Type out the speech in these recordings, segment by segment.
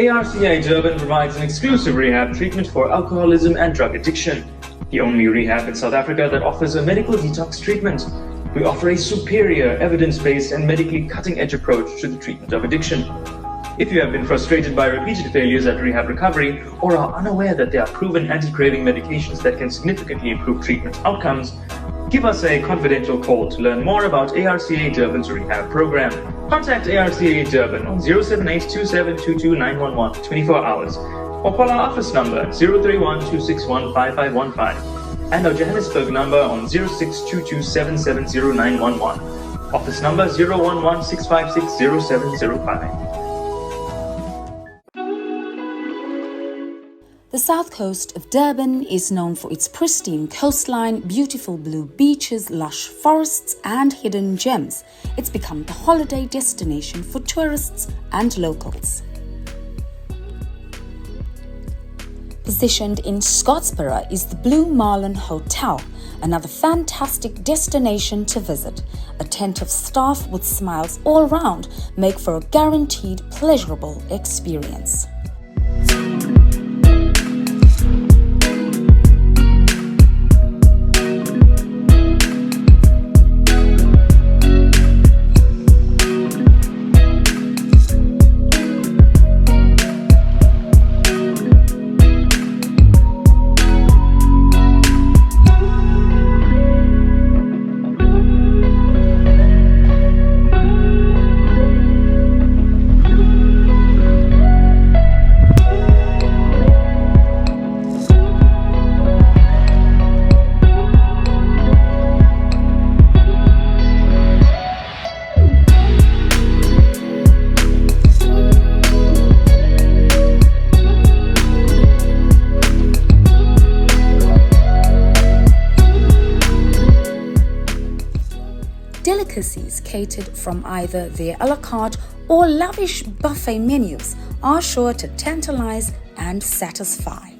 ARCI Durban provides an exclusive rehab treatment for alcoholism and drug addiction. The only rehab in South Africa that offers a medical detox treatment. We offer a superior, evidence-based and medically cutting-edge approach to the treatment of addiction. If you have been frustrated by repeated failures at rehab recovery or are unaware that there are proven anti-craving medications that can significantly improve treatment outcomes, give us a confidential call to learn more about ARCA Durban's rehab program. Contact ARCA Durban on 078-2722-911 24 hours or call our office number 031-261-5515 and our Johannesburg number on 0622-770-911. Office number 011-656-0705. The south coast of Durban is known for its pristine coastline, beautiful blue beaches, lush forests, and hidden gems. It's become the holiday destination for tourists and locals. Positioned in Scottsboro is the Blue Marlin Hotel, another fantastic destination to visit. Attentive staff with smiles all round make for a guaranteed pleasurable experience. Delicacies catered from either their a la carte or lavish buffet menus are sure to tantalize and satisfy.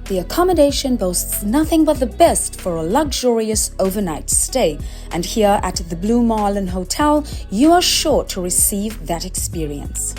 The accommodation boasts nothing but the best for a luxurious overnight stay, and here at the Blue Marlin Hotel, you are sure to receive that experience.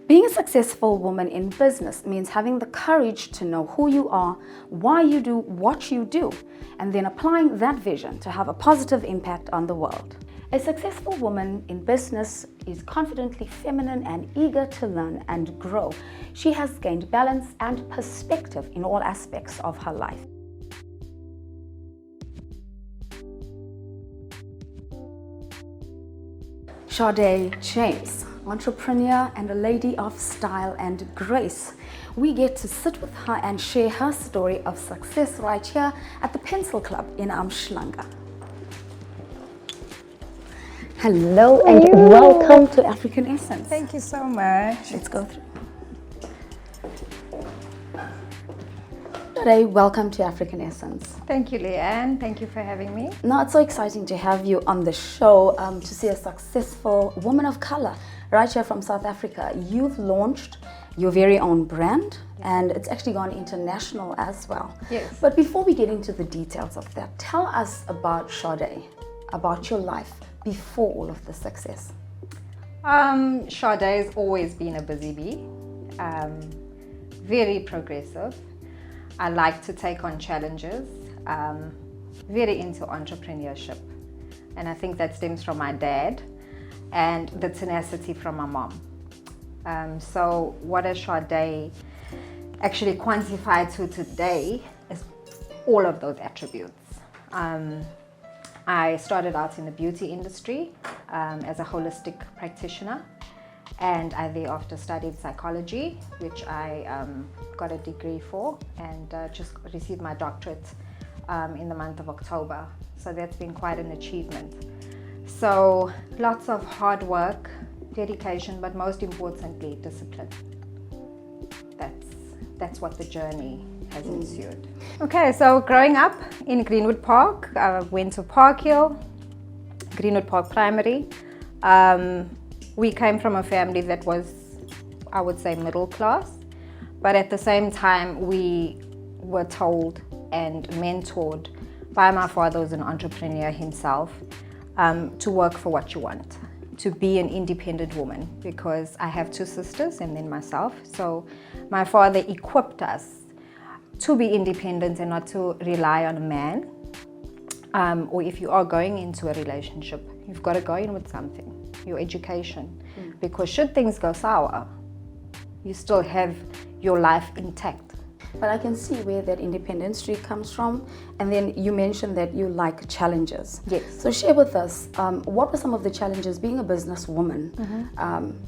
Being a successful woman in business means having the courage to know who you are, why you do what you do, and then applying that vision to have a positive impact on the world. A successful woman in business is confidently feminine and eager to learn and grow. She has gained balance and perspective in all aspects of her life. Sade James, entrepreneur and a lady of style and grace. We get to sit with her and share her story of success right here at the Pencil Club in Umhlanga. Hello and welcome to African Essence. Thank you so much. Let's go through. Today, welcome to African Essence. Thank you, Leanne. Thank you for having me. Now, it's so exciting to have you on the show to see a successful woman of color right here from South Africa. You've launched your very own brand and it's actually gone international as well. Yes. But before we get into the details of that, tell us about Sade, about your life before all of the success. Sade has always been a busy bee, very progressive. I like to take on challenges, very into entrepreneurship. And I think that stems from my dad and the tenacity from my mom. So what does Sade actually quantify to today is all of those attributes. I started out in the beauty industry as a holistic practitioner, and I thereafter studied psychology, which I got a degree for, and just received my doctorate in the month of October. So that's been quite an achievement. So lots of hard work, dedication, but most importantly, discipline. That's what the journey has ensued. Okay, so growing up in Greenwood Park, I went to Park Hill, Greenwood Park Primary. We came from a family that was, I would say, middle class, but at the same time, we were told and mentored by my father, who's an entrepreneur himself, to work for what you want, to be an independent woman, because I have two sisters and then myself. So my father equipped us to be independent and not to rely on a man. Or if you are going into a relationship, you've got to go in with something, your education. Because should things go sour, you still have your life intact. But I can see where that independence streak comes from. And then you mentioned that you like challenges. Yes. So share with us, what were some of the challenges being a businesswoman,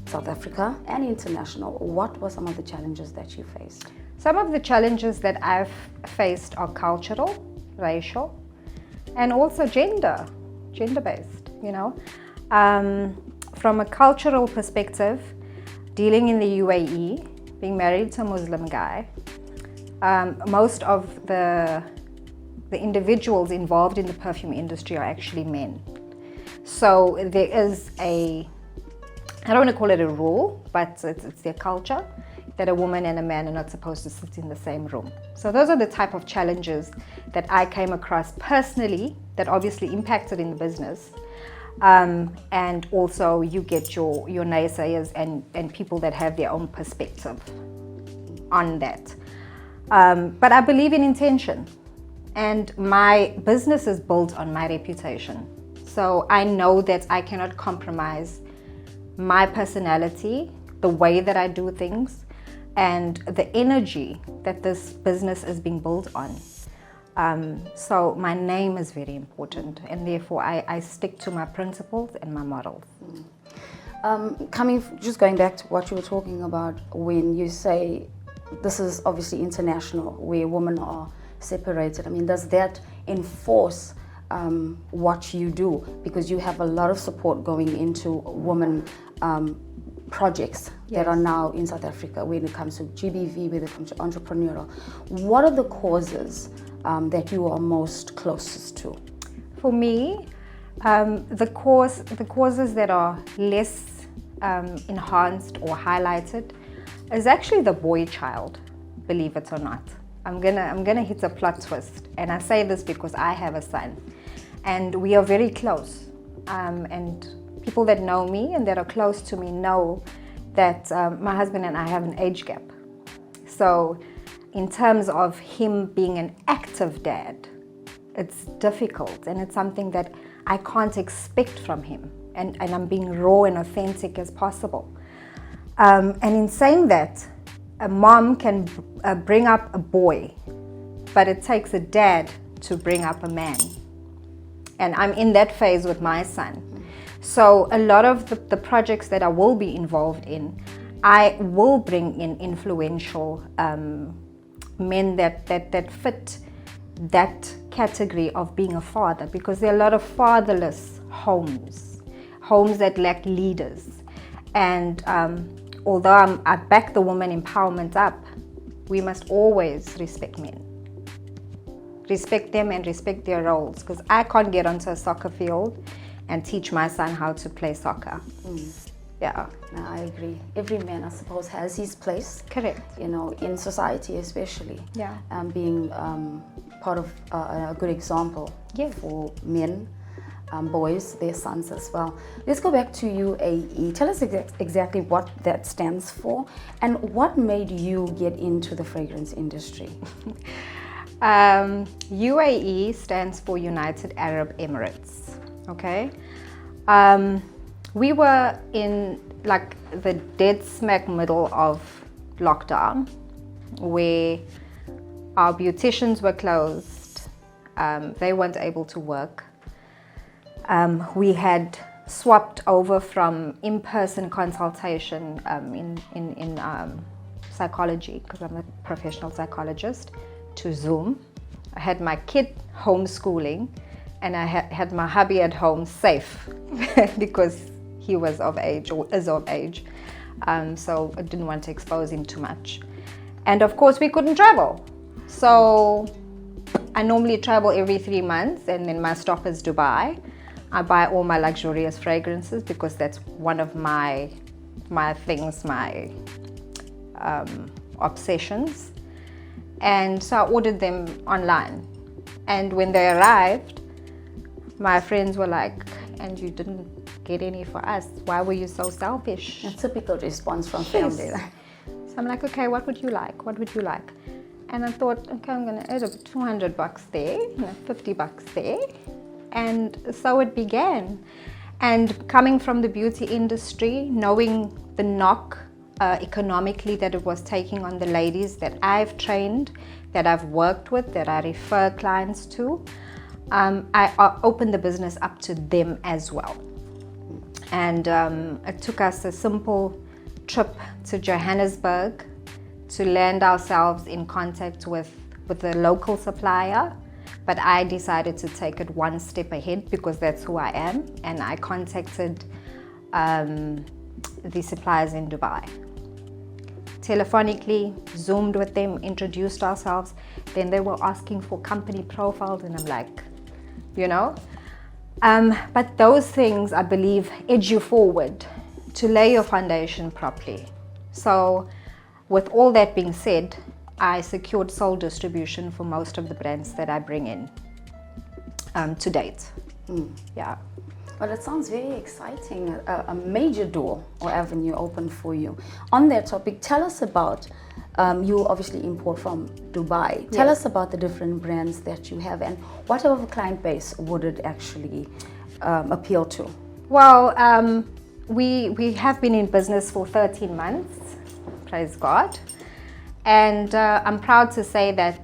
South Africa and international? What were some of the challenges that you faced? Some of the challenges that I've faced are cultural, racial, and also gender-based, you know. From a cultural perspective, dealing in the UAE, being married to a Muslim guy, most of the individuals involved in the perfume industry are actually men. So there is I don't want to call it a rule, but it's their culture that a woman and a man are not supposed to sit in the same room. So those are the type of challenges that I came across personally that obviously impacted in the business. And also you get your naysayers and people that have their own perspective on that. But I believe in intention, and my business is built on my reputation. So I know that I cannot compromise my personality, the way that I do things, and the energy that this business is being built on. So my name is very important, and therefore I stick to my principles and my models. Just going back to what you were talking about when you say this is obviously international, where women are separated. I mean, does that enforce what you do? Because you have a lot of support going into women projects that are now in South Africa when it comes to GBV, when it comes to entrepreneurial. What are the causes that you are most closest to? For me, the causes that are less enhanced or highlighted is actually the boy child, believe it or not. I'm gonna hit a plot twist, and I say this because I have a son, and we are very close. And people that know me and that are close to me know that my husband and I have an age gap. So in terms of him being an active dad, it's difficult, and it's something that I can't expect from him, and I'm being raw and authentic as possible. And in saying that, a mom can bring up a boy, but it takes a dad to bring up a man. And I'm in that phase with my son. So a lot of the projects that I will be involved in, I will bring in influential men that fit that category of being a father, because there are a lot of fatherless homes homes that lack leaders. And although I back the woman empowerment up, we must always respect men. Respect them and respect their roles, because I can't get onto a soccer field and teach my son how to play soccer. Yeah. No, I agree. Every man, I suppose, has his place. Correct. You know, in society especially. Yeah. Being part of a good example Yes. for men, boys, their sons as well. Let's go back to UAE. Tell us exactly what that stands for and what made you get into the fragrance industry. UAE stands for United Arab Emirates. Okay. We were in like the dead smack middle of lockdown, where our beauticians were closed. They weren't able to work. We had swapped over from in-person consultation in psychology, because I'm a professional psychologist, to Zoom. I had my kid homeschooling, and I had my hubby at home safe because he was of age, or is of age. So I didn't want to expose him too much. And of course we couldn't travel. So I normally travel every 3 months, and then my stop is Dubai. I buy all my luxurious fragrances because that's one of my things, my obsessions. And so I ordered them online. And when they arrived, my friends were like, "And you didn't get any for us. Why were you so selfish?" A typical response from family. Yes. So I'm like, "Okay, what would you like? What would you like?" And I thought, okay, I'm going to add up $200 there, $50 there. And so it began. And coming from the beauty industry, knowing the knock economically that it was taking on the ladies that I've trained, that I've worked with, that I refer clients to, I opened the business up to them as well. And it took us a simple trip to Johannesburg to land ourselves in contact with the local supplier. But I decided to take it one step ahead because that's who I am. And I contacted the suppliers in Dubai. Telephonically, Zoomed with them, introduced ourselves. Then they were asking for company profiles, and I'm like, you know. But those things, I believe, edge you forward to lay your foundation properly. So with all that being said, I secured sole distribution for most of the brands that I bring in to date. Yeah. Well, it sounds very exciting. A major door or avenue open for you. On that topic, tell us about, you obviously import from Dubai. Tell us about the different brands that you have and what type of client base would it actually appeal to? Well, we have been in business for 13 months, praise God. And I'm proud to say that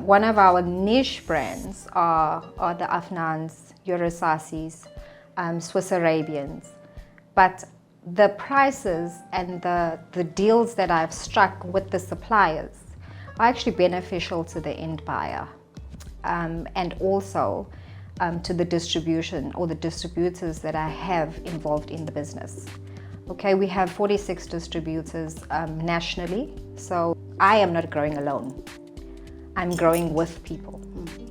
one of our niche brands are the Afnans, Eurosasis, Swiss Arabians. But the prices and the deals that I've struck with the suppliers are actually beneficial to the end buyer, and also to the distribution or the distributors that I have involved in the business. Okay, we have 46 distributors nationally, so I am not growing alone. I'm growing with people.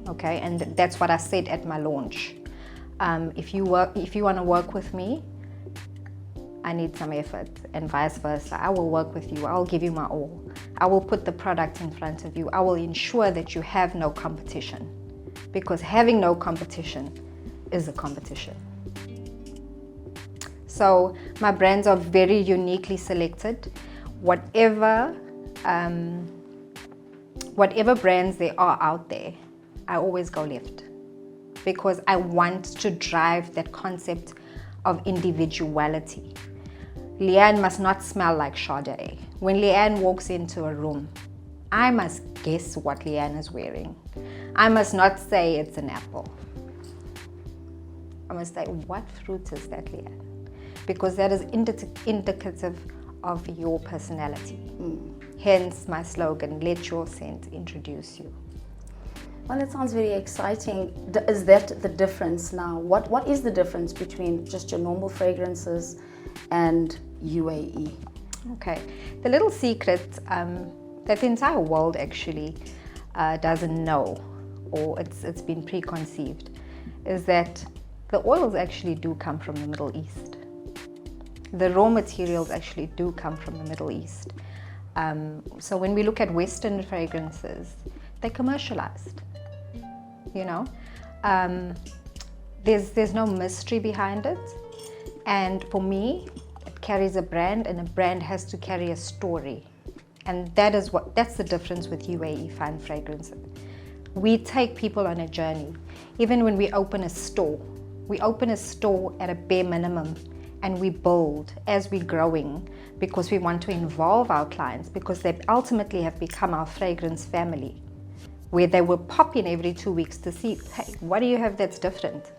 Okay, and that's what I said at my launch. If you want to work with me, I need some effort, and vice versa. I will work with you. I will give you my all. I will put the product in front of you. I will ensure that you have no competition, because having no competition is a competition. So my brands are very uniquely selected. Whatever brands there are out there, I always go left, because I want to drive that concept of individuality. Leanne must not smell like Sade. When Leanne walks into a room, I must guess what Leanne is wearing. I must not say it's an apple. I must say, what fruit is that, Leanne? Because that is indicative of your personality. Hence my slogan, let your scent introduce you. Well, it sounds very exciting. Is that the difference now? What is the difference between just your normal fragrances and UAE? Okay, the little secret that the entire world actually doesn't know, or it's been preconceived, is that the oils actually do come from the Middle East. The raw materials actually do come from the Middle East. So when we look at Western fragrances, they're commercialized. You know, there's no mystery behind it, and for me, it carries a brand, and a brand has to carry a story, and that's the difference with UAE fine fragrances. We take people on a journey. Even when we open a store at a bare minimum, and we build as we're growing, because we want to involve our clients, because they ultimately have become our fragrance family, where they will pop in every 2 weeks to see, hey, what do you have that's different?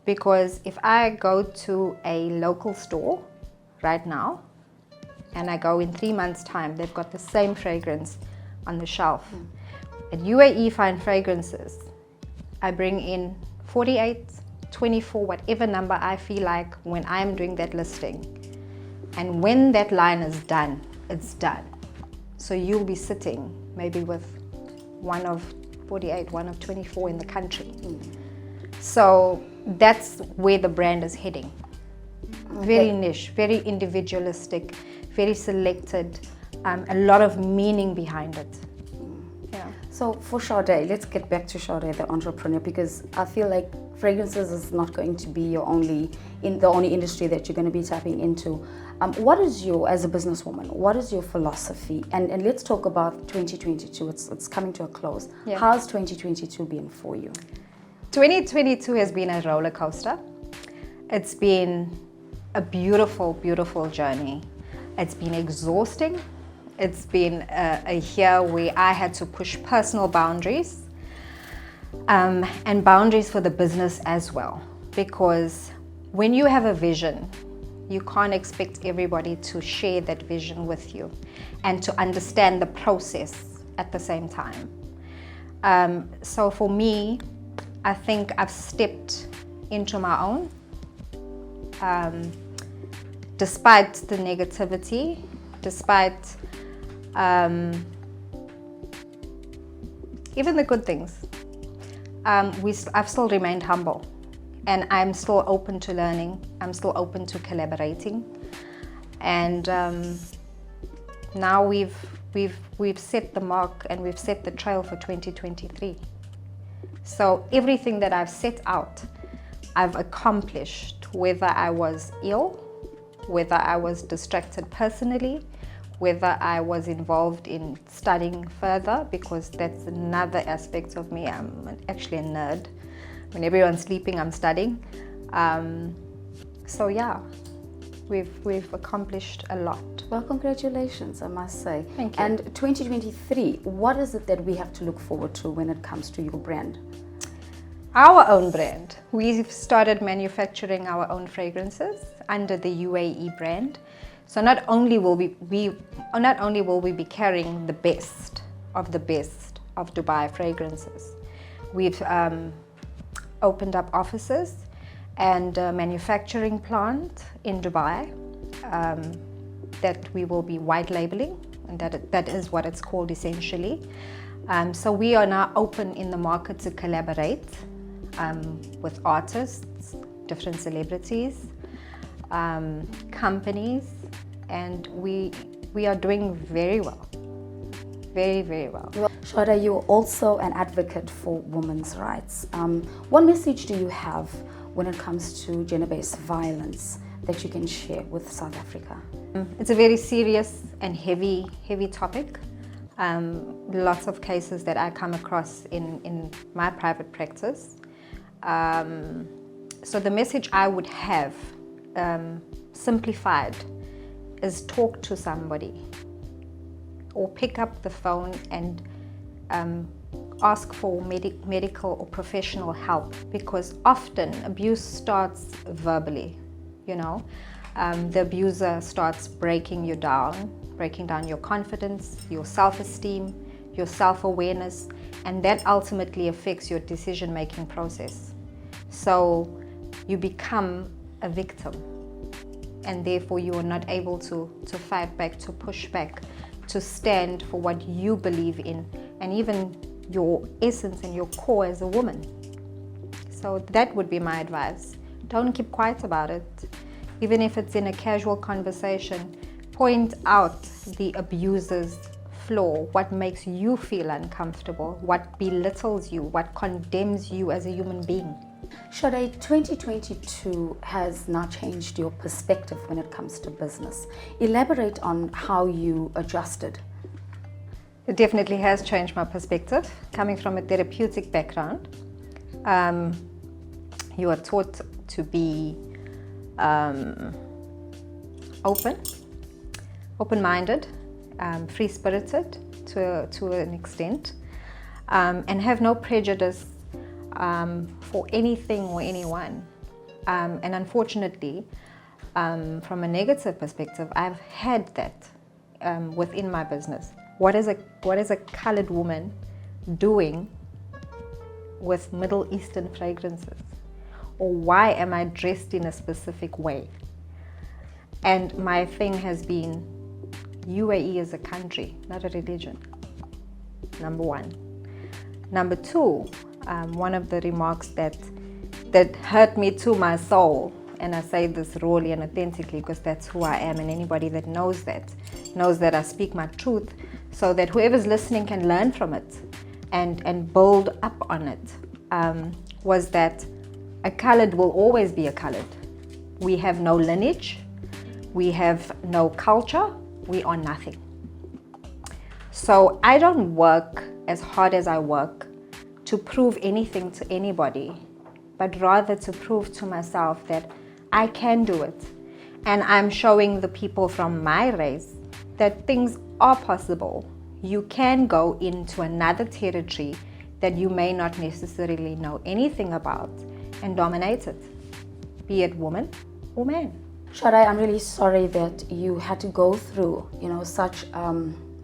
Because if I go to a local store right now, and I go in 3 months' time, they've got the same fragrance on the shelf. At UAE fine fragrances, I bring in 48, 24, whatever number I feel like when I'm doing that listing. And when that line is done, it's done. So you'll be sitting maybe with one of 48, one of 24 in the country. So that's where the brand is heading. Very niche, very individualistic, very selected, a lot of meaning behind it. Yeah. So for Sade, let's get back to Sade, the entrepreneur, because I feel like fragrances is not going to be the only industry that you're going to be tapping into. What is as a businesswoman, what is your philosophy? And let's talk about 2022. It's coming to a close. Yeah. How's 2022 been for you? 2022 has been a roller coaster. It's been a beautiful, beautiful journey. It's been exhausting. It's been a year where I had to push personal boundaries and boundaries for the business as well. Because when you have a vision, you can't expect everybody to share that vision with you and to understand the process at the same time. So for me, I think I've stepped into my own. Despite the negativity, despite even the good things, I've still remained humble, and I'm still open to learning. I'm still open to collaborating, and now we've set the mark and we've set the trail for 2023. So everything that I've set out, I've accomplished, whether I was ill, whether I was distracted personally, whether I was involved in studying further, because that's another aspect of me. I'm actually a nerd. When everyone's sleeping, I'm studying. So yeah, we've accomplished a lot. Well, congratulations, I must say. Thank you. And 2023, what is it that we have to look forward to when it comes to your brand? Our own brand. We've started manufacturing our own fragrances under the UAE brand. So not only will we be carrying the best of Dubai fragrances, we've opened up offices and a manufacturing plant in Dubai that we will be white labeling, and that is what it's called essentially. So we are now open in the market to collaborate with artists, different celebrities, companies, and we are doing very well, very, very well. Well, Sade, you're also an advocate for women's rights. What message do you have when it comes to gender-based violence that you can share with South Africa? It's a very serious and heavy topic. Lots of cases that I come across in my private practice. So the message I would have, simplified, is talk to somebody, or pick up the phone and ask for medical or professional help, because often abuse starts verbally. The abuser starts breaking down your confidence, your self-esteem, your self-awareness, and that ultimately affects your decision-making process. So you become a victim, and therefore you are not able to fight back, to push back, to stand for what you believe in, and even your essence and your core as a woman. So that would be my advice. Don't keep quiet about it. Even if it's in a casual conversation, point out the abuser's flaw, what makes you feel uncomfortable, what belittles you, what condemns you as a human being. Sade, 2022 has now changed your perspective when it comes to business. Elaborate on how you adjusted. It definitely has changed my perspective. Coming from a therapeutic background, you are taught to be open-minded, free-spirited to an extent, and have no prejudice for anything or anyone. And unfortunately, from a negative perspective, I've had that within my business. What is a colored woman doing with Middle Eastern fragrances? Or why am I dressed in a specific way? And my thing has been, UAE is a country, not a religion, number one. Number two, one of the remarks that hurt me to my soul, and I say this rawly and authentically because that's who I am, and anybody that knows that I speak my truth, so that whoever's listening can learn from it and build up on it, was that a colored will always be a colored. We have no lineage, we have no culture, we are nothing. So I don't work as hard as I work to prove anything to anybody, but rather to prove to myself that I can do it. And I'm showing the people from my race that things are possible. You can go into another territory that you may not necessarily know anything about and dominate it, be it woman or man. Sade, I'm really sorry that you had to go through, such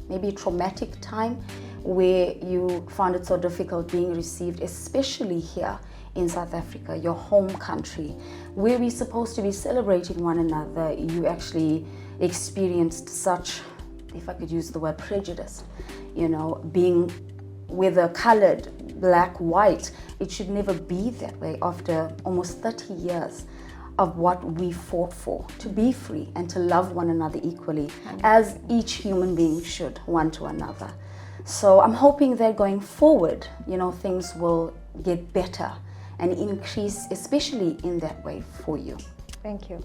maybe a traumatic time where you found it so difficult being received, especially here in South Africa, your home country, where we're supposed to be celebrating one another. You actually experienced such, if I could use the word, prejudice, being whether colored, black, white. It should never be that way after almost 30 years of what we fought for, to be free and to love one another equally, as each human being should, one to another. So I'm hoping that going forward, things will get better and increase, especially in that way for you. Thank you.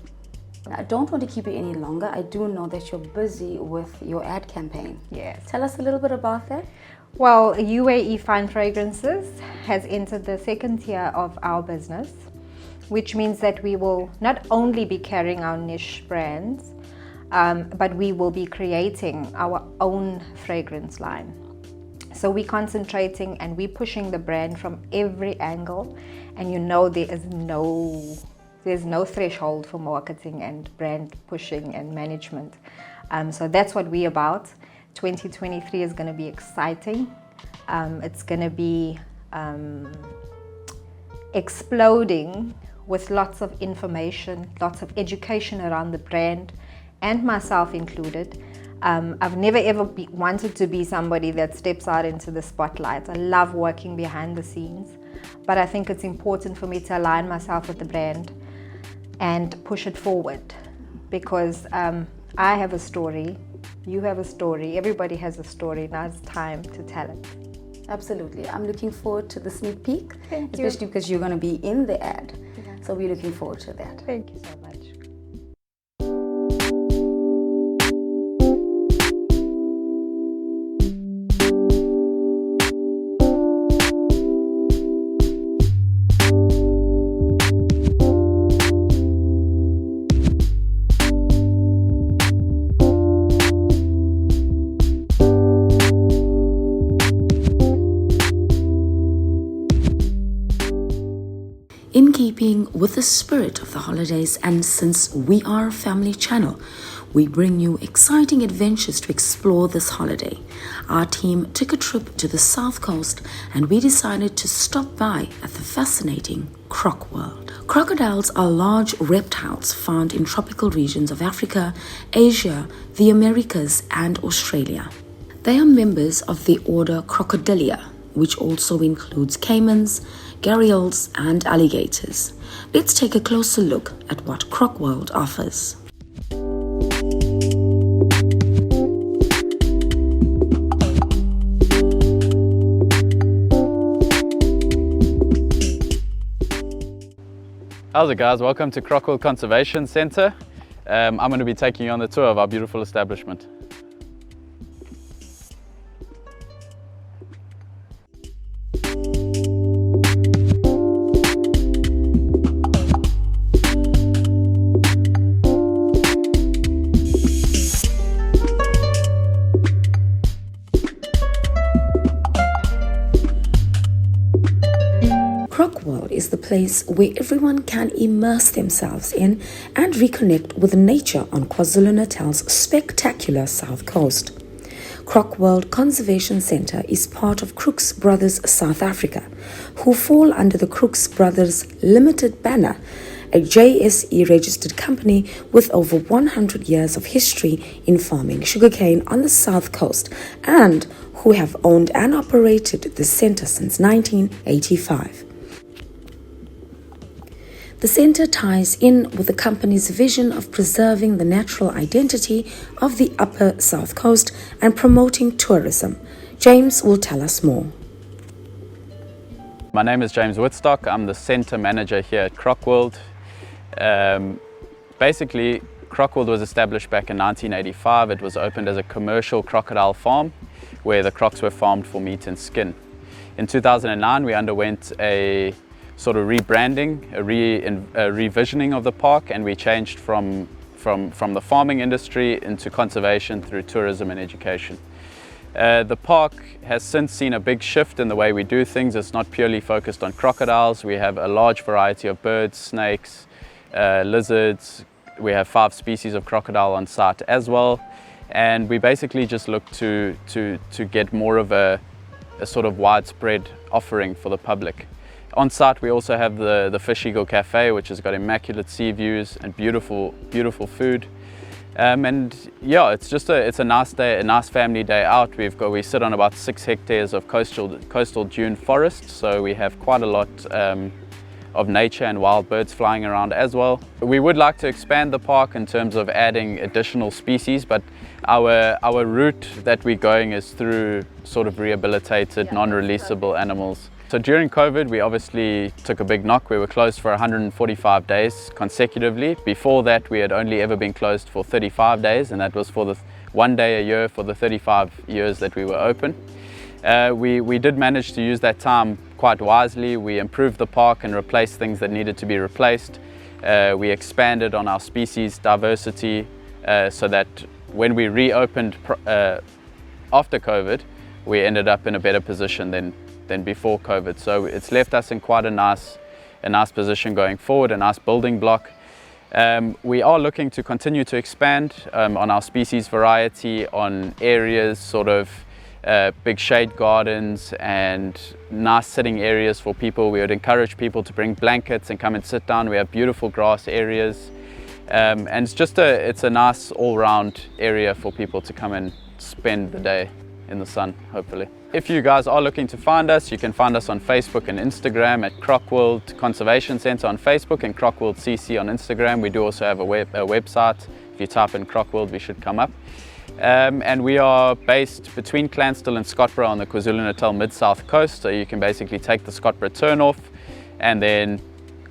I don't want to keep you any longer. I do know that you're busy with your ad campaign. Yes. Tell us a little bit about that. Well, UAE Fine Fragrances has entered the second tier of our business, which means that we will not only be carrying our niche brands, but we will be creating our own fragrance line. So we're concentrating and we're pushing the brand from every angle, and there's no threshold for marketing and brand pushing and management. So that's what we're about. 2023 is going to be exciting. It's going to be exploding with lots of information, lots of education around the brand, and myself included. I've never ever wanted to be somebody that steps out into the spotlight. I love working behind the scenes, but I think it's important for me to align myself with the brand and push it forward, because I have a story, you have a story, everybody has a story. Now it's time to tell it. Absolutely. I'm looking forward to the sneak peek, Thank you. especially because you're going to be in the ad. So we're looking forward to that. Thank you so much. In keeping with the spirit of the holidays, and since we are a family channel, we bring you exciting adventures to explore this holiday. Our team took a trip to the South Coast and we decided to stop by at the fascinating Crocworld. Crocodiles are large reptiles found in tropical regions of Africa, Asia, the Americas, and Australia. They are members of the order Crocodilia, which also includes caimans, gharials, and alligators. Let's take a closer look at what Crocworld offers. How's it, guys? Welcome to Crocworld Conservation Centre. I'm going to be taking you on the tour of our beautiful establishment. Crocworld is the place where everyone can immerse themselves in and reconnect with nature on KwaZulu-Natal's spectacular South Coast. Crocworld Conservation Centre is part of Crooks Brothers South Africa, who fall under the Crooks Brothers Limited banner, a JSE registered company with over 100 years of history in farming sugarcane on the South Coast and who have owned and operated the centre since 1985. The centre ties in with the company's vision of preserving the natural identity of the Upper South Coast and promoting tourism. James will tell us more. My name is James Woodstock. I'm the centre manager here at Crocworld. Basically, Crocworld was established back in 1985. It was opened as a commercial crocodile farm where the crocs were farmed for meat and skin. In 2009, we underwent a sort of rebranding, a revisioning of the park, and we changed from the farming industry into conservation through tourism and education. The park has since seen a big shift in the way we do things. It's not purely focused on crocodiles. We have a large variety of birds, snakes, lizards. We have 5 species of crocodile on site as well, and we basically just look to get more of a sort of widespread offering for the public. On site we also have the Fish Eagle Cafe, which has got immaculate sea views and beautiful food. And yeah, it's a nice day, a nice family day out. We sit on about 6 hectares of coastal dune forest, so we have quite a lot of nature and wild birds flying around as well. We would like to expand the park in terms of adding additional species, but our route that we're going is through sort of rehabilitated, non-releasable animals. So during COVID, we obviously took a big knock. We were closed for 145 days consecutively. Before that, we had only ever been closed for 35 days, and that was for the 1 day a year for the 35 years that we were open. We did manage to use that time quite wisely. We improved the park and replaced things that needed to be replaced. We expanded on our species diversity so that when we reopened after COVID, we ended up in a better position than before COVID. So it's left us in quite a nice position going forward, a nice building block. We are looking to continue to expand on our species variety, on areas, sort of big shade gardens and nice sitting areas for people. We would encourage people to bring blankets and come and sit down. We have beautiful grass areas, and it's a nice all-round area for people to come and spend the day in the sun, hopefully. If you guys are looking to find us, you can find us on Facebook and Instagram at Crocworld Conservation Centre on Facebook and Crocworld CC on Instagram. We do also have a website. If you type in Crocworld, we should come up. And we are based between Clanston and Scotborough on the KwaZulu-Natal Mid-South Coast. So you can basically take the Scotborough turn off and then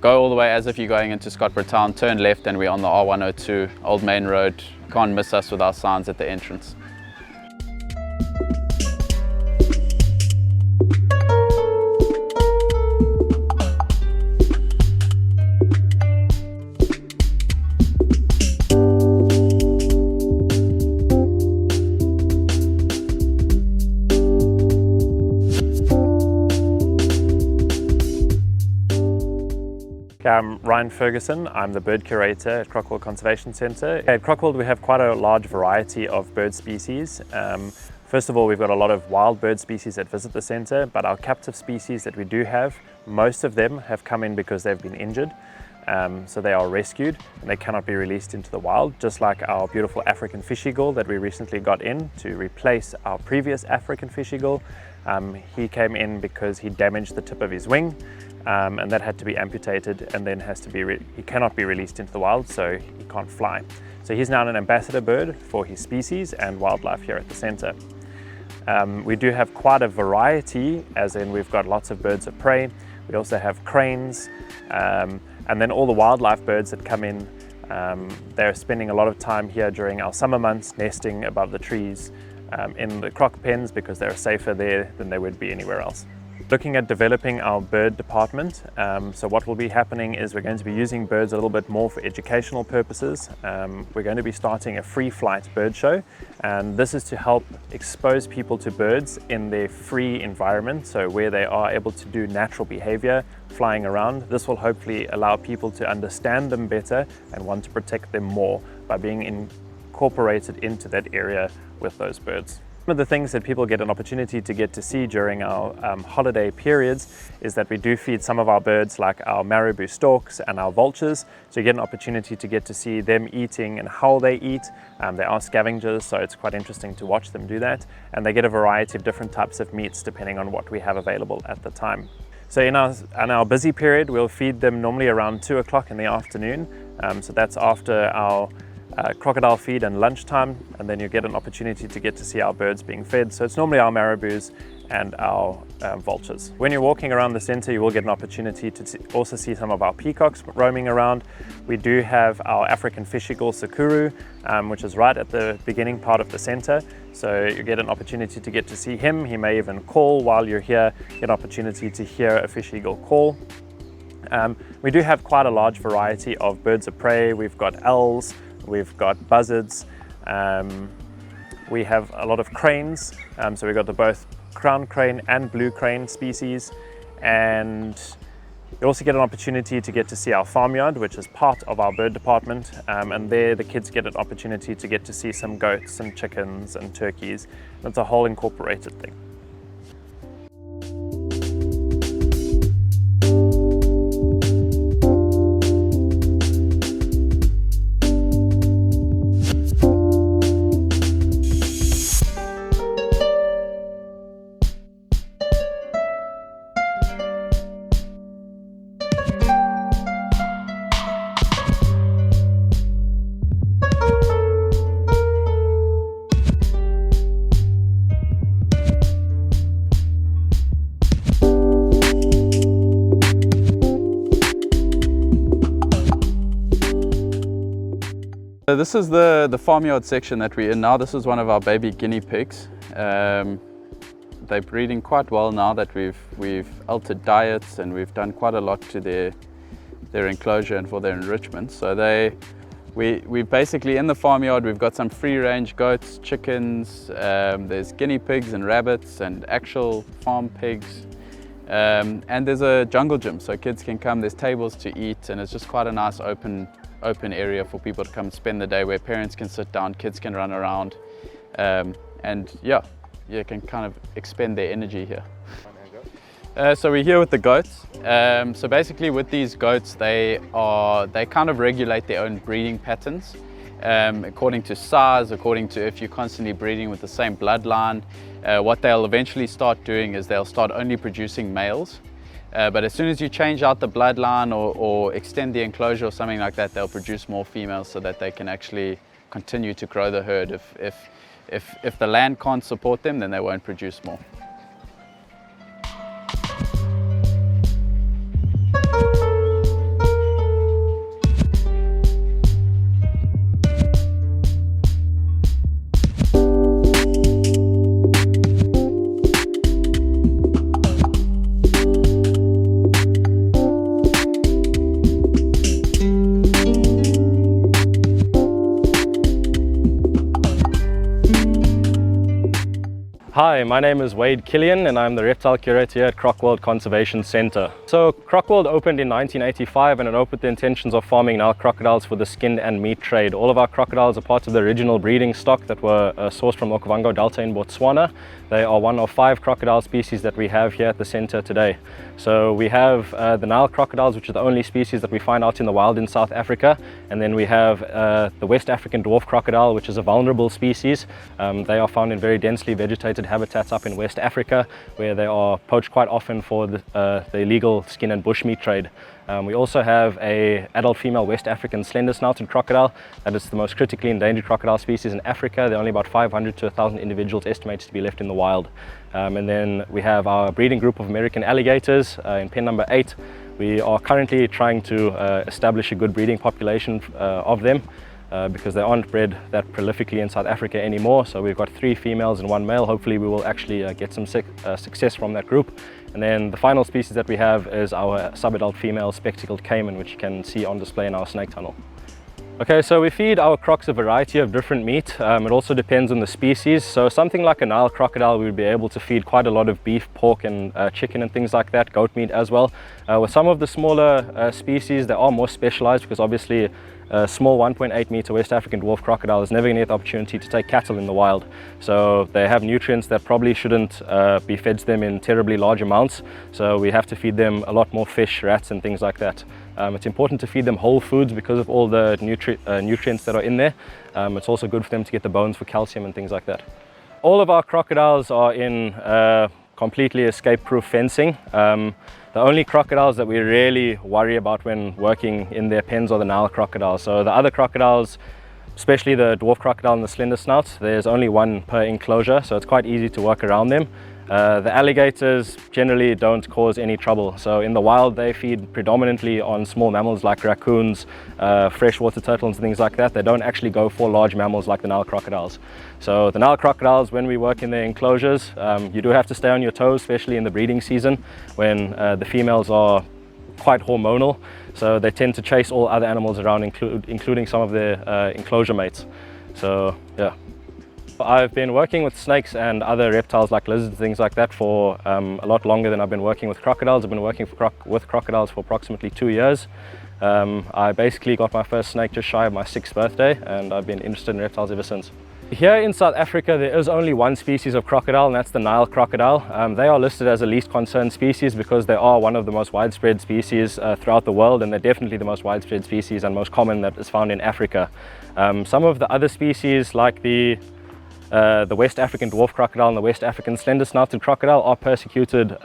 go all the way as if you're going into Scotborough town, turn left, and we're on the R102 Old Main Road. Can't miss us with our signs at the entrance. I'm Ryan Ferguson. I'm the bird curator at Crocworld Conservation Centre. At Crocworld we have quite a large variety of bird species. First of all, we've got a lot of wild bird species that visit the centre, but our captive species that we do have, most of them have come in because they've been injured. So they are rescued and they cannot be released into the wild, just like our beautiful African fish eagle that we recently got in to replace our previous African fish eagle. He came in because he damaged the tip of his wing, and that had to be amputated, and then he cannot be released into the wild, so he can't fly. So he's now an ambassador bird for his species and wildlife here at the centre. We do have quite a variety, as in we've got lots of birds of prey. We also have cranes, and then all the wildlife birds that come in, they're spending a lot of time here during our summer months, nesting above the trees in the croc pens because they're safer there than they would be anywhere else. Looking at developing our bird department, so what will be happening is we're going to be using birds a little bit more for educational purposes. We're going to be starting a free flight bird show, and this is to help expose people to birds in their free environment, so where they are able to do natural behavior, flying around. This will hopefully allow people to understand them better and want to protect them more by being incorporated into that area with those birds. One of the things that people get an opportunity to get to see during our holiday periods is that we do feed some of our birds, like our marabou storks and our vultures, so you get an opportunity to get to see them eating and how they eat. They are scavengers, so it's quite interesting to watch them do that, and they get a variety of different types of meats depending on what we have available at the time. So in our busy period, we'll feed them normally around 2 o'clock in the afternoon, so that's after our crocodile feed and lunchtime, and then you get an opportunity to get to see our birds being fed. So it's normally our marabous and our vultures. When you're walking around the centre, you will get an opportunity to also see some of our peacocks roaming around. We do have our African fish eagle Sakuru, which is right at the beginning part of the centre. So you get an opportunity to get to see him. He may even call while you're here, get an opportunity to hear a fish eagle call. We do have quite a large variety of birds of prey. We've got owls, we've got buzzards, we have a lot of cranes, so we've got the both crown crane and blue crane species, and you also get an opportunity to get to see our farmyard, which is part of our bird department, and there the kids get an opportunity to get to see some goats and chickens and turkeys. It's a whole incorporated thing. So this is the farmyard section that we're in now. This is one of our baby guinea pigs. They're breeding quite well now that we've altered diets and we've done quite a lot to their enclosure and for their enrichment. So we basically in the farmyard we've got some free range goats, chickens, there's guinea pigs and rabbits and actual farm pigs. And there's a jungle gym so kids can come, there's tables to eat, and it's just quite a nice open area for people to come spend the day where parents can sit down, kids can run around, and yeah, you can kind of expend their energy here. So we're here with the goats. So basically with these goats, they kind of regulate their own breeding patterns according to size, according to if you're constantly breeding with the same bloodline. What they'll eventually start doing is they'll start only producing males. But as soon as you change out the bloodline or extend the enclosure or something like that, they'll produce more females so that they can actually continue to grow the herd. If the land can't support them, then they won't produce more. Hi, my name is Wade Killian and I'm the reptile curator here at Crocworld Conservation Centre. So Crocworld opened in 1985 and it opened with the intentions of farming Nile crocodiles for the skin and meat trade. All of our crocodiles are part of the original breeding stock that were sourced from the Okavango Delta in Botswana. They are one of 5 crocodile species that we have here at the center today. So we have the Nile crocodiles, which are the only species that we find out in the wild in South Africa. And then we have the West African dwarf crocodile, which is a vulnerable species. They are found in very densely vegetated habitats up in West Africa, where they are poached quite often for the illegal skin and bushmeat trade. We also have an adult female West African slender-snouted crocodile. That is the most critically endangered crocodile species in Africa. There are only about 500 to 1,000 individuals estimated to be left in the wild. And then we have our breeding group of American alligators in pen number 8. We are currently trying to establish a good breeding population of them because they aren't bred that prolifically in South Africa anymore. So we've got 3 females and 1 male. Hopefully we will actually get some success from that group. And then the final species that we have is our subadult female spectacled caiman, which you can see on display in our snake tunnel. Okay, so we feed our crocs a variety of different meat. It also depends on the species. So something like a Nile crocodile, we would be able to feed quite a lot of beef, pork and chicken and things like that, goat meat as well. With some of the smaller species, they are more specialized because obviously a small 1.8 meter West African dwarf crocodile is never going to get the opportunity to take cattle in the wild. So they have nutrients that probably shouldn't be fed to them in terribly large amounts. So we have to feed them a lot more fish, rats and things like that. It's important to feed them whole foods because of all the nutrients that are in there. It's also good for them to get the bones for calcium and things like that. All of our crocodiles are in completely escape-proof fencing. The only crocodiles that we really worry about when working in their pens are the Nile crocodiles. So the other crocodiles, especially the dwarf crocodile and the slender snouts, there's only 1 per enclosure, so it's quite easy to work around them. The alligators generally don't cause any trouble. So in the wild, they feed predominantly on small mammals like raccoons, freshwater turtles and things like that. They don't actually go for large mammals like the Nile crocodiles. So the Nile crocodiles, when we work in their enclosures, you do have to stay on your toes, especially in the breeding season when the females are quite hormonal. So they tend to chase all other animals around, including some of their enclosure mates. So yeah. I've been working with snakes and other reptiles like lizards, things like that for a lot longer than I've been working with crocodiles. I've been working with crocodiles for approximately 2 years. I basically got my first snake just shy of my 6th birthday and I've been interested in reptiles ever since. Here in South Africa there is only 1 species of crocodile and that's the Nile crocodile. They are listed as a least concern species because they are one of the most widespread species throughout the world, and they're definitely the most widespread species and most common that is found in Africa. Some of the other species like the West African dwarf crocodile and the West African slender-snouted crocodile are persecuted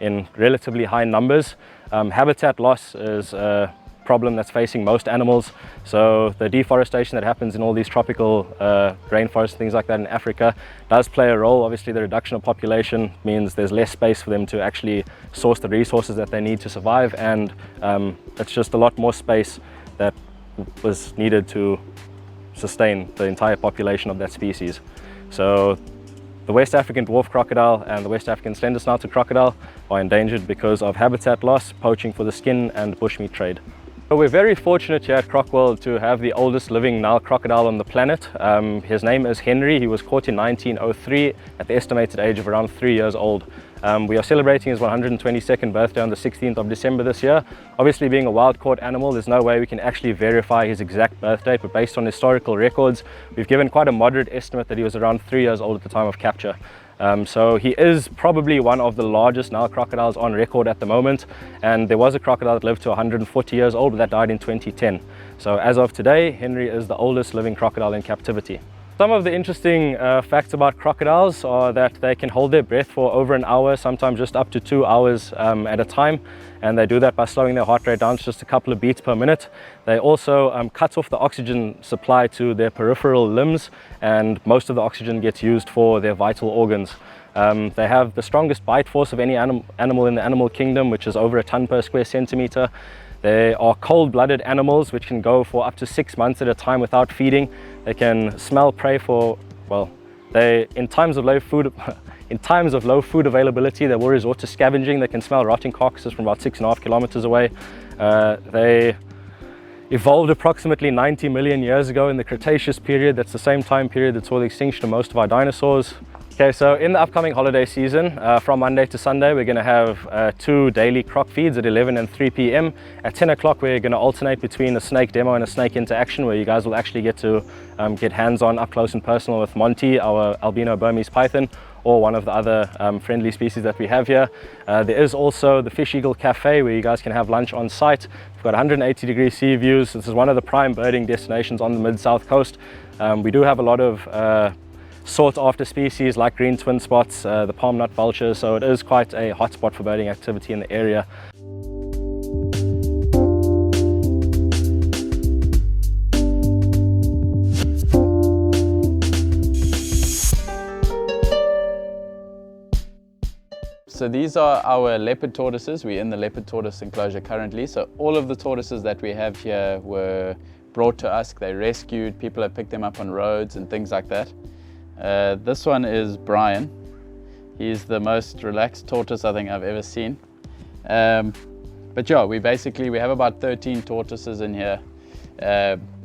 in relatively high numbers. Habitat loss is a problem that's facing most animals. So the deforestation that happens in all these tropical rainforests and things like that in Africa does play a role. Obviously the reduction of population means there's less space for them to actually source the resources that they need to survive, and it's just a lot more space that was needed to sustain the entire population of that species. So the West African dwarf crocodile and the West African slender-snouted crocodile are endangered because of habitat loss, poaching for the skin and bushmeat trade. So we're very fortunate here at Crocworld to have the oldest living Nile crocodile on the planet. His name is Henry. He was caught in 1903 at the estimated age of around 3 years old. We are celebrating his 122nd birthday on the 16th of December this year. Obviously, being a wild caught animal, there's no way we can actually verify his exact birth date, but based on historical records, we've given quite a moderate estimate that he was around 3 years old at the time of capture. So he is probably one of the largest Nile crocodiles on record at the moment, and there was a crocodile that lived to 140 years old, but that died in 2010. So as of today, Henry is the oldest living crocodile in captivity. Some of the interesting facts about crocodiles are that they can hold their breath for over an hour, sometimes just up to 2 hours at a time, and they do that by slowing their heart rate down to just a couple of beats per minute. They also cut off the oxygen supply to their peripheral limbs, and most of the oxygen gets used for their vital organs. They have the strongest bite force of any animal in the animal kingdom, which is over 1 ton per square centimeter. They are cold-blooded animals which can go for up to 6 months at a time without feeding. They can smell prey for, well, in times of low food availability, they will resort to scavenging. They can smell rotting carcasses from about 6.5 kilometers away. They evolved approximately 90 million years ago in the Cretaceous period. That's the same time period that saw the extinction of most of our dinosaurs. Okay, so in the upcoming holiday season, from Monday to Sunday, we're going to have 2 daily croc feeds at 11 and 3 p.m. At 10 o'clock, we're going to alternate between a snake demo and a snake interaction, where you guys will actually get to get hands-on, up close and personal with Monty, our albino Burmese python, or one of the other friendly species that we have here. There is also the Fish Eagle Cafe, where you guys can have lunch on site. We've got 180-degree sea views. This is one of the prime birding destinations on the mid-south coast. We do have a lot of sought after species like green twin spots, the palm nut vultures, so it is quite a hot spot for birding activity in the area. So these are our leopard tortoises. We're in the leopard tortoise enclosure currently. So all of the tortoises that we have here were brought to us. They're rescued. People have picked them up on roads and things like that. This one is Brian. He's the most relaxed tortoise I think I've ever seen. But yeah, we have about 13 tortoises in here,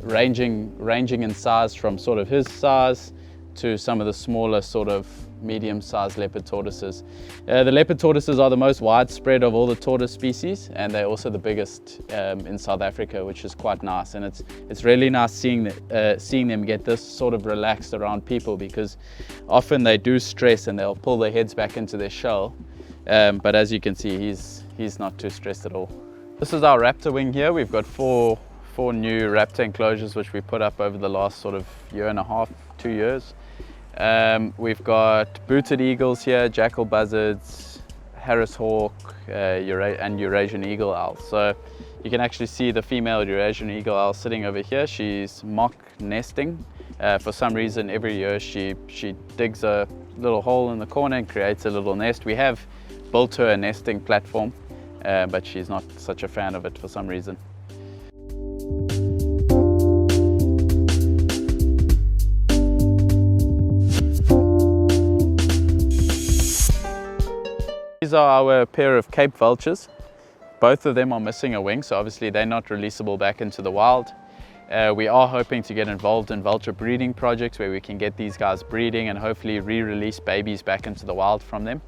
ranging in size from sort of his size to some of the smaller sort of medium-sized leopard tortoises. The leopard tortoises are the most widespread of all the tortoise species, and they're also the biggest in South Africa, which is quite nice. And it's really nice seeing them get this sort of relaxed around people, because often they do stress and they'll pull their heads back into their shell. But as you can see, he's not too stressed at all. This is our raptor wing here. We've got four new raptor enclosures which we put up over the last sort of year and a half, 2 years. We've got booted eagles here, jackal buzzards, Harris hawk, and Eurasian eagle owl. So you can actually see the female Eurasian eagle owl sitting over here. She's mock nesting. For some reason, every year she digs a little hole in the corner and creates a little nest. We have built her a nesting platform, but she's not such a fan of it for some reason. These are our pair of Cape vultures. Both of them are missing a wing, so obviously they're not releasable back into the wild. We are hoping to get involved in vulture breeding projects where we can get these guys breeding and hopefully re-release babies back into the wild from them.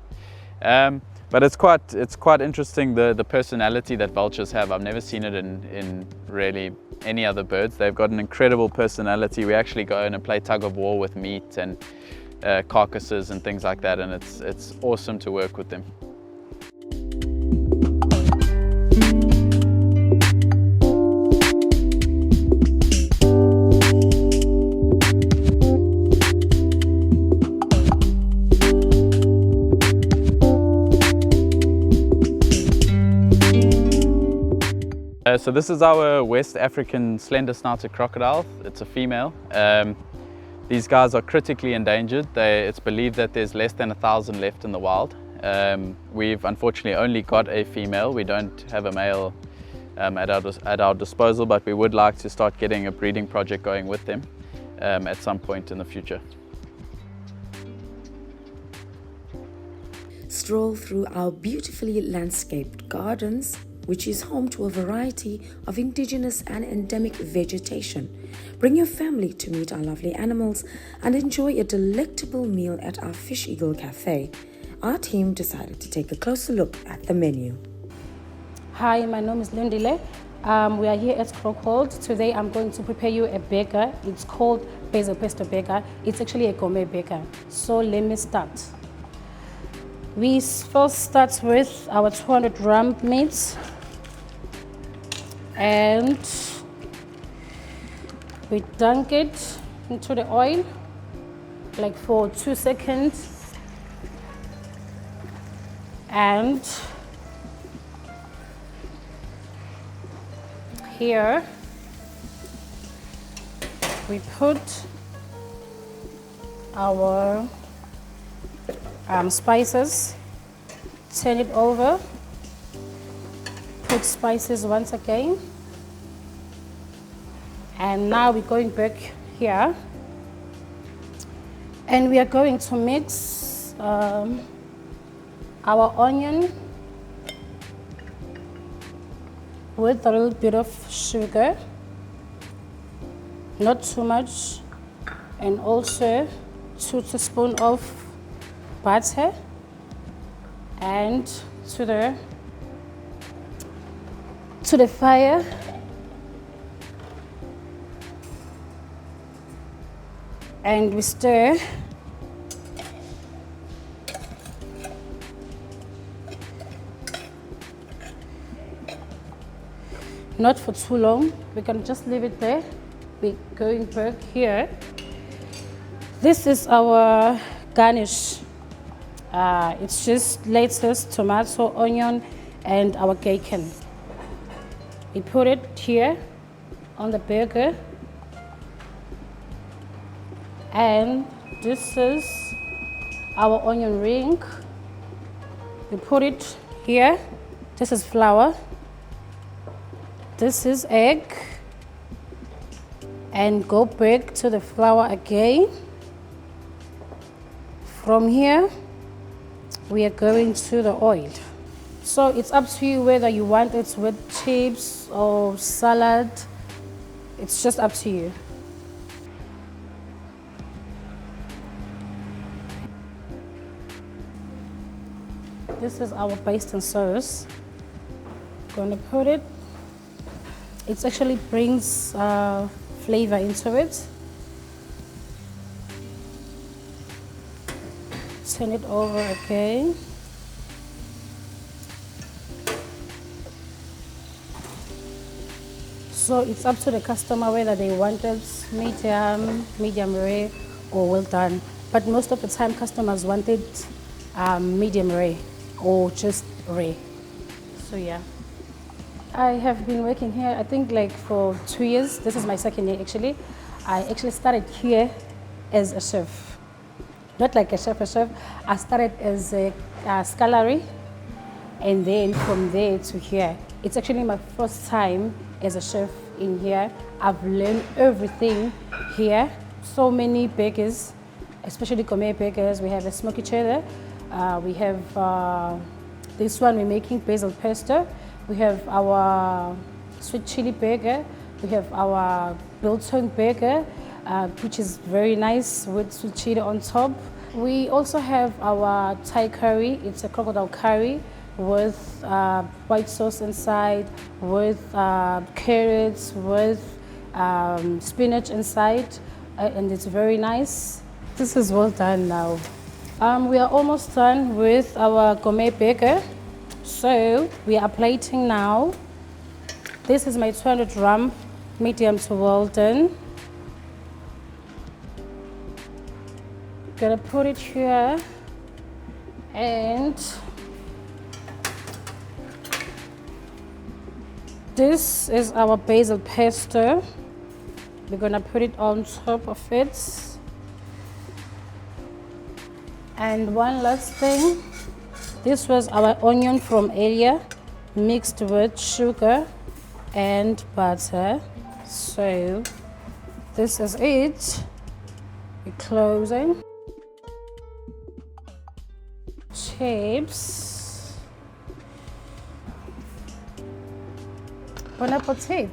But it's quite interesting, the personality that vultures have. I've never seen it in really any other birds. They've got an incredible personality. We actually go in and play tug of war with meat and carcasses and things like that, and it's awesome to work with them. So this is our West African slender-snouted crocodile. It's a female. These guys are critically endangered. It's believed that there's less than 1,000 left in the wild. We've unfortunately only got a female. We don't have a male at our disposal, but we would like to start getting a breeding project going with them at some point in the future. Stroll through our beautifully landscaped gardens, which is home to a variety of indigenous and endemic vegetation. Bring your family to meet our lovely animals and enjoy a delectable meal at our Fish Eagle Cafe. Our team decided to take a closer look at the menu. Hi, my name is Lundile. We are here at Crocworld. Today I'm going to prepare you a burger. It's called basil pesto burger. It's actually a gourmet burger. So let me start. We first start with our 200 gram meat. And we dunk it into the oil like for 2 seconds, and here we put our spices, turn it over, put spices once again, and now we're going back here and we are going to mix our onion with a little bit of sugar, not too much, and also 2 teaspoons of butter and to the fire. And we stir. Not for too long, we can just leave it there. We're going back here. This is our garnish. It's just lettuce, tomato, onion, and our bacon. We put it here on the burger. And this is our onion ring. We put it here. This is flour. This is egg. And go back to the flour again. From here, we are going to the oil. So it's up to you whether you want it with chips or salad. It's just up to you. This is our paste and sauce. Going to put it. It actually brings flavor into it. Turn it over again. So it's up to the customer whether they want it medium rare, or well done. But most of the time, customers want it medium rare or just rare. So yeah. I have been working here, I think like for 2 years. This is my second year actually. I actually started here as a chef. Not like a chef. I started as a scullery, and then from there to here. It's actually my first time as a chef in here. I've learned everything here. So many burgers, especially gourmet burgers. We have a smoky cheddar. We have this one we're making basil pesto. We have our sweet chili burger. We have our biltong burger, which is very nice with sweet chili on top. We also have our Thai curry. It's a crocodile curry with white sauce inside, with carrots, with spinach inside, and it's very nice. This is well done now. We are almost done with our gourmet burger. So we are plating now. This is my 200 gram medium to well done. Gonna put it here, and this is our basil pesto. We're gonna put it on top of it. And one last thing. This was our onion from earlier, mixed with sugar and butter. So this is it. We're closing. Chips. Bon appetit.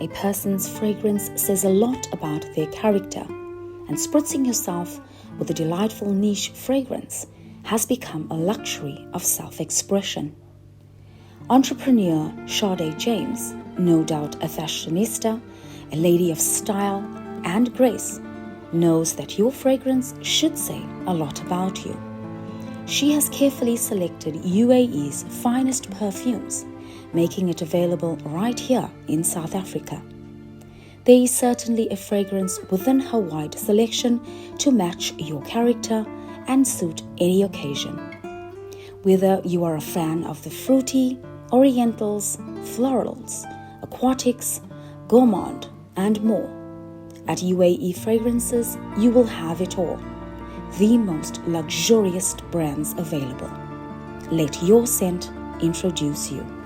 A person's fragrance says a lot about their character, and spritzing yourself with a delightful niche fragrance has become a luxury of self-expression. Entrepreneur Sade James, no doubt a fashionista, a lady of style and grace, knows that your fragrance should say a lot about you. She has carefully selected UAE's finest perfumes, making it available right here in South Africa. There is certainly a fragrance within her wide selection to match your character and suit any occasion. Whether you are a fan of the fruity, orientals, florals, aquatics, gourmand, and more, at UAE Fragrances you will have it all. The most luxurious brands available. Let your scent introduce you.